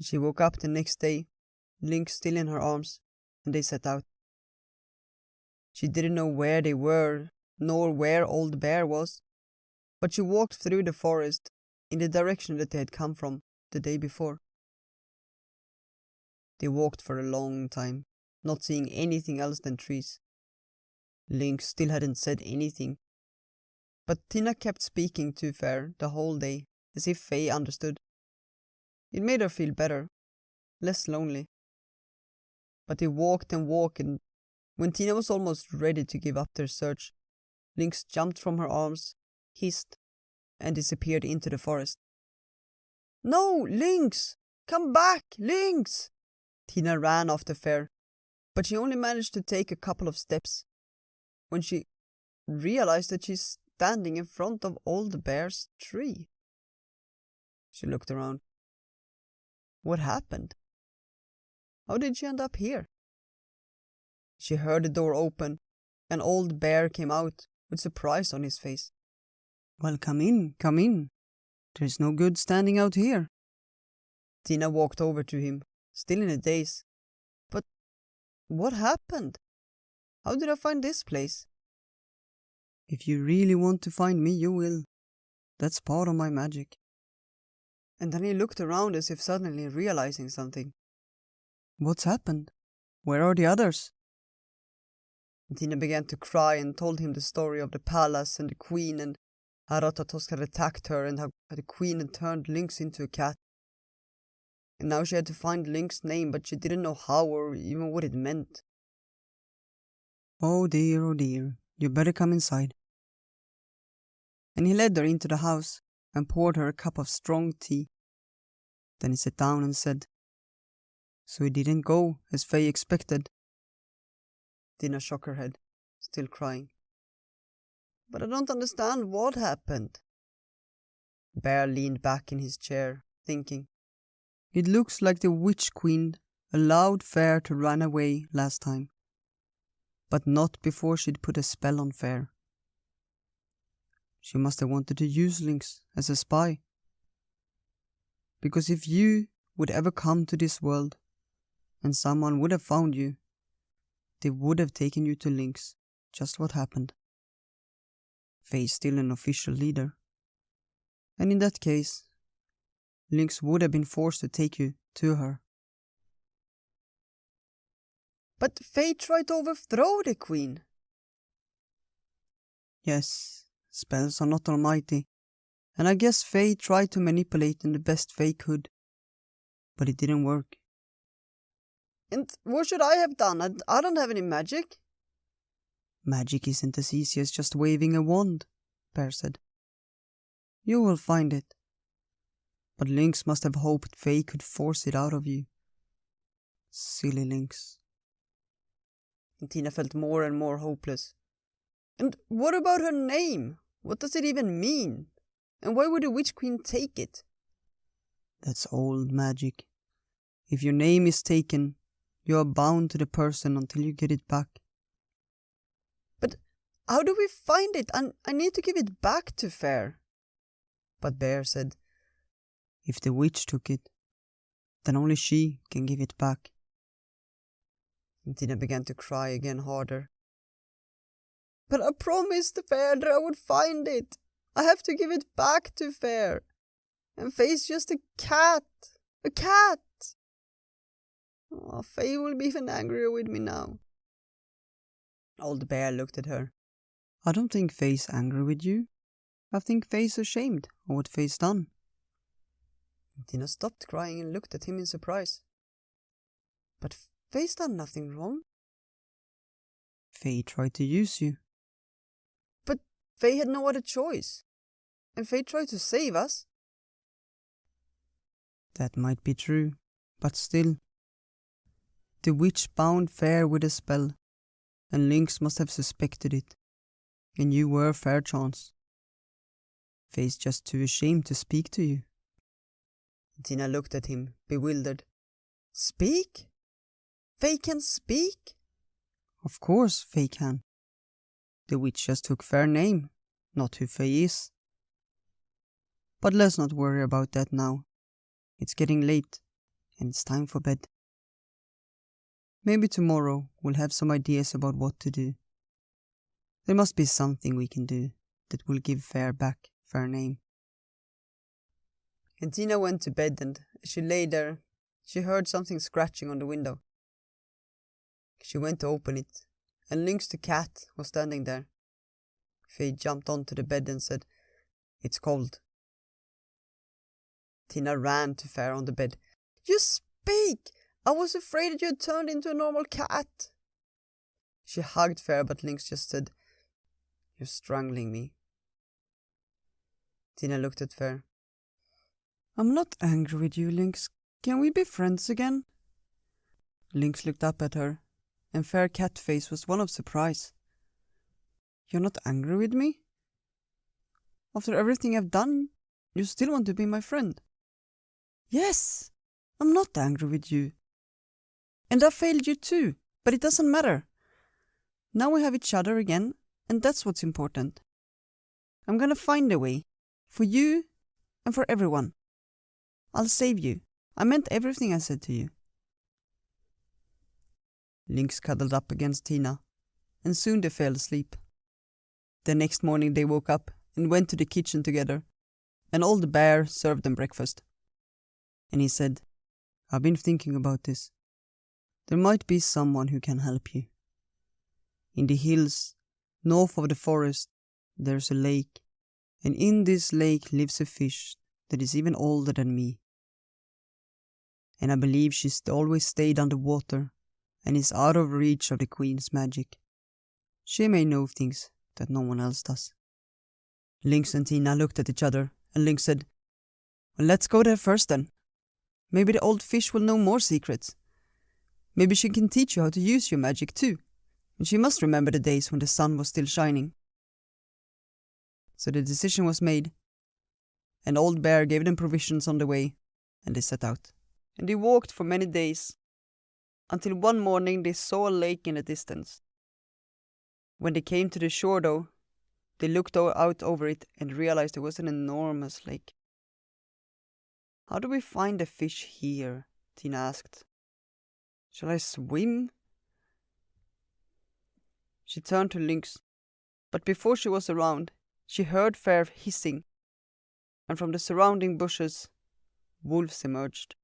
She woke up the next day, Lynx still in her arms, and they set out. She didn't know where they were, nor where Old Bear was, but she walked through the forest in the direction that they had come from the day before. They walked for a long time, not seeing anything else than trees. Lynx still hadn't said anything, but Tina kept speaking to Fair the whole day, as if Faye understood. It made her feel better, less lonely. But they walked and walked, and when Tina was almost ready to give up their search, Lynx jumped from her arms, hissed, and disappeared into the forest. "No, Lynx! Come back, Lynx!" Tina ran after Fair, but she only managed to take a couple of steps when she realized that she's standing in front of Old Bear's tree. She looked around. What happened? How did she end up here? She heard the door open, and Old Bear came out with surprise on his face. "Well, come in, come in. There's no good standing out here." Tina walked over to him, still in a daze. "But what happened? How did I find this place?" "If you really want to find me, you will. That's part of my magic." And then he looked around as if suddenly realizing something. "What's happened? Where are the others?" And Tina began to cry and told him the story of the palace and the queen, and how Ratatosk had attacked her, and how the queen had turned Lynx into a cat. And now she had to find Lynx's name, but she didn't know how or even what it meant. Oh dear, you better come inside." And he led her into the house and poured her a cup of strong tea. Then he sat down and said, "So it didn't go as Faye expected?" Tina shook her head, still crying. "But I don't understand what happened." Bear leaned back in his chair, thinking. "It looks like the Witch Queen allowed Fair to run away last time, but not before she'd put a spell on Fair. She must have wanted to use Lynx as a spy. Because if you would ever come to this world, and someone would have found you, they would have taken you to Lynx, just what happened. Faye's still an official leader. And in that case, Lynx would have been forced to take you to her." "But Faye tried to overthrow the queen." "Yes, spells are not almighty, and I guess Faye tried to manipulate in the best Faye could, but it didn't work." "And what should I have done? I don't have any magic." "Magic isn't as easy as just waving a wand," Bear said. "You will find it. But Lynx must have hoped Faye could force it out of you. Silly Lynx." And Tina felt more and more hopeless. "And what about her name? What does it even mean? And why would the Witch Queen take it?" "That's old magic. If your name is taken, you are bound to the person until you get it back." "But how do we find it? I need to give it back to Fair." But Bear said, "If the witch took it, then only she can give it back." And Tina began to cry again harder. "But I promised Fair that I would find it. I have to give it back to Fair. And Faye's just a cat. A cat! Oh, Faye will be even angrier with me now." Old Bear looked at her. "I don't think Faye's angry with you. I think Faye's ashamed of what Faye's done." And Tina stopped crying and looked at him in surprise. "But Faye's done nothing wrong." "Faye tried to use you." "But Faye had no other choice. And Faye tried to save us." "That might be true, but still. The witch bound Fair with a spell, and Lynx must have suspected it, and you were Fairchance. Faye's just too ashamed to speak to you." Tina looked at him, bewildered. "Speak? Faye can speak?" "Of course Faye can. The witch just took Fair's name, not who Faye is. But let's not worry about that now. It's getting late, and it's time for bed. Maybe tomorrow we'll have some ideas about what to do. There must be something we can do that will give Fair back her name. And Tina went to bed, and as she lay there, she heard something scratching on the window. She went to open it, and Lynx the cat was standing there. Faye jumped onto the bed and said, "It's cold." Tina ran to Fair on the bed. "You speak! I was afraid that you had turned into a normal cat." She hugged Fair, but Lynx just said, "You're strangling me." Tina looked at Fair. "I'm not angry with you, Lynx. Can we be friends again?" Lynx looked up at her, and Fair cat face was one of surprise. "You're not angry with me? After everything I've done, you still want to be my friend?" "Yes, I'm not angry with you. And I failed you too, but it doesn't matter. Now we have each other again, and that's what's important. I'm gonna find a way, for you and for everyone. I'll save you. I meant everything I said to you." Lynx cuddled up against Tina, and soon they fell asleep. The next morning they woke up and went to the kitchen together, and old bear served them breakfast. And he said, "I've been thinking about this. There might be someone who can help you. In the hills, north of the forest, there's a lake, and in this lake lives a fish that is even older than me. And I believe she's always stayed underwater and is out of reach of the queen's magic. She may know things that no one else does." Lynx and Tina looked at each other, and Lynx said, "Well, let's go there first then. Maybe the old fish will know more secrets. Maybe she can teach you how to use your magic too, and she must remember the days when the sun was still shining." So the decision was made, and Old Bear gave them provisions on the way, and they set out. And they walked for many days, until one morning they saw a lake in the distance. When they came to the shore, though, they looked out over it and realized it was an enormous lake. "How do we find a fish here?" Tina asked. "Shall I swim?" She turned to Lynx, but before she was around, she heard Fair hissing, and from the surrounding bushes, wolves emerged.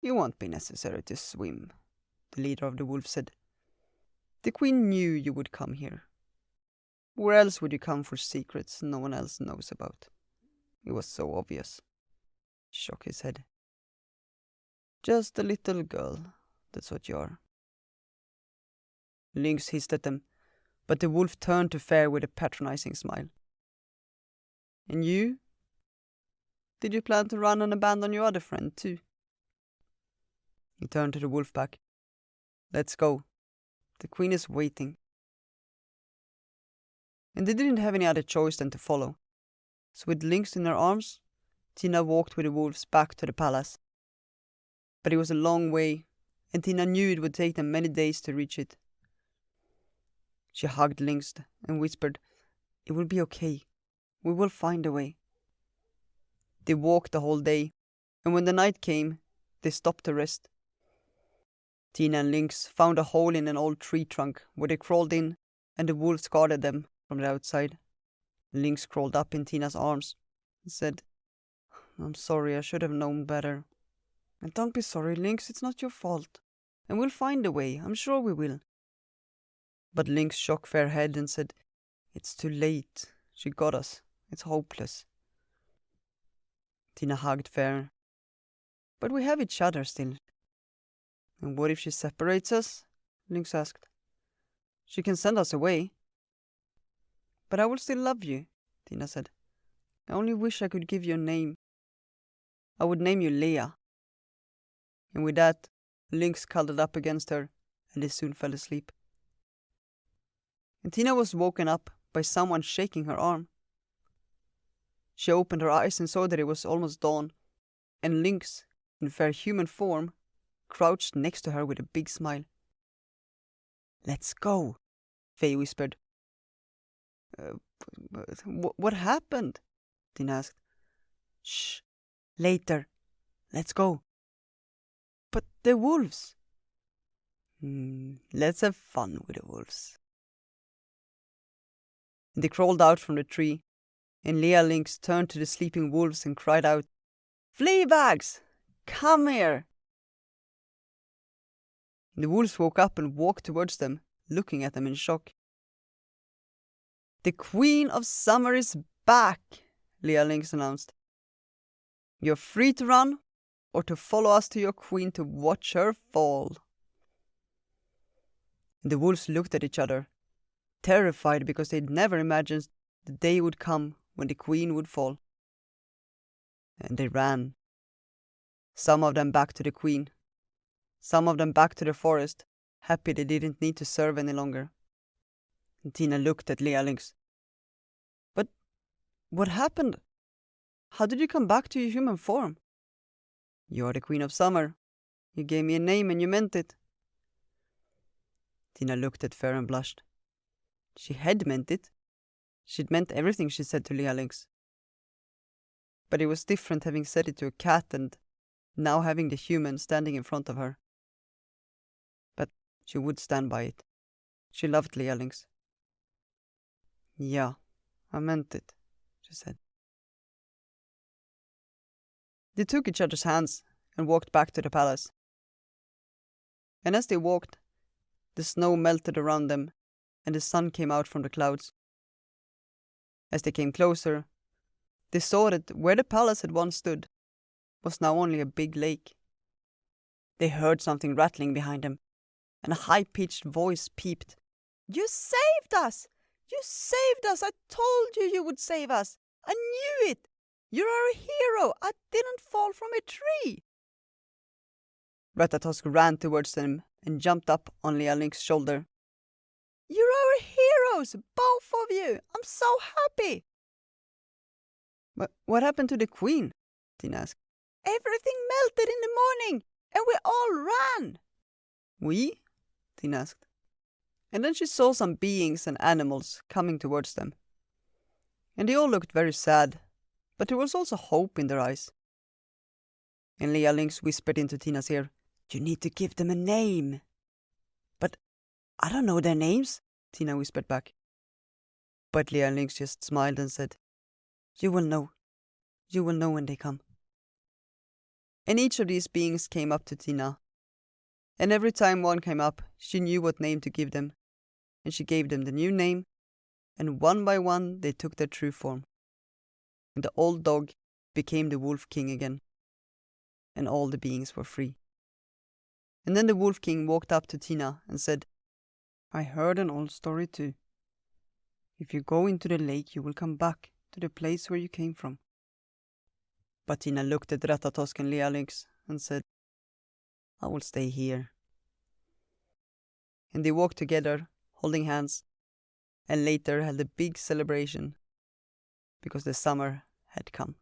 "It won't be necessary to swim," the leader of the wolves said. "The queen knew you would come here. Where else would you come for secrets no one else knows about? It was so obvious." He shook his head. "Just a little girl, that's what you are." Lynx hissed at them, but the wolf turned to Fair with a patronizing smile. "And you? Did you plan to run and abandon your other friend too?" He turned to the wolf pack. "Let's go. The queen is waiting." And they didn't have any other choice than to follow. So with Lynx in her arms, Tina walked with the wolves back to the palace. But it was a long way, and Tina knew it would take them many days to reach it. She hugged Lynx and whispered, "It will be okay. We will find a way." They walked the whole day, and when the night came, they stopped to rest. Tina and Lynx found a hole in an old tree trunk where they crawled in, and the wolves guarded them from the outside. Lynx crawled up in Tina's arms and said, "I'm sorry, I should have known better." "And don't be sorry, Lynx, it's not your fault. And we'll find a way, I'm sure we will." But Lynx shook Fair head and said, "It's too late. She got us. It's hopeless." Tina hugged Fair. "But we have each other still." "And what if she separates us?" Lynx asked. "She can send us away." "But I will still love you," Tina said. "I only wish I could give you a name. I would name you Leah." And with that, Lynx cuddled up against her, and they soon fell asleep. And Tina was woken up by someone shaking her arm. She opened her eyes and saw that it was almost dawn, and Lynx, in fair human form, crouched next to her with a big smile. "Let's go," Faye whispered. What happened?" Tina asked. "Shh, later. Let's go." But the wolves. Let's have fun with the wolves. They crawled out from the tree, and Lea Lynx turned to the sleeping wolves and cried out, "Fleabags! Come here!" The wolves woke up and walked towards them, looking at them in shock. "The Queen of Summer is back," Lea Lynx announced. "You're free to run, or to follow us to your queen to watch her fall." The wolves looked at each other, terrified because they'd never imagined the day would come when the queen would fall. And they ran. Some of them back to the queen. Some of them back to the forest, happy they didn't need to serve any longer. And Tina looked at Lea Lynx. "But what happened? How did you come back to your human form?" "You are the Queen of Summer. You gave me a name and you meant it." Tina looked at Fair and blushed. She had meant it. She'd meant everything she said to Lea Lynx. But it was different having said it to a cat and now having the human standing in front of her. But she would stand by it. She loved Lea Lynx. "Yeah, I meant it," she said. They took each other's hands and walked back to the palace. And as they walked, the snow melted around them and the sun came out from the clouds. As they came closer, they saw that where the palace had once stood was now only a big lake. They heard something rattling behind them, and a high-pitched voice peeped. "You saved us! You saved us! I told you you would save us! I knew it! You're our hero! I didn't fall from a tree!" Ratatosk ran towards them and jumped up on Lea Lynx's shoulder. "You're our heroes, both of you! I'm so happy!" "But what happened to the queen?" Tina asked. "Everything melted in the morning, and we all ran." "We?" Tina asked. And then she saw some beings and animals coming towards them. And they all looked very sad, but there was also hope in their eyes. And Lea Lynx whispered into Tina's ear, "You need to give them a name." "But I don't know their names," Tina whispered back. But Lea Lynx just smiled and said, "You will know. You will know when they come." And each of these beings came up to Tina. And every time one came up, she knew what name to give them. And she gave them the new name, and one by one they took their true form. And the old dog became the Wolf King again. And all the beings were free. And then the Wolf King walked up to Tina and said, "I heard an old story too. If you go into the lake, you will come back to the place where you came from." But Tina looked at Ratatosk and Lea Lynx and said, "I will stay here." And they walked together, holding hands, and later held a big celebration because the summer had come.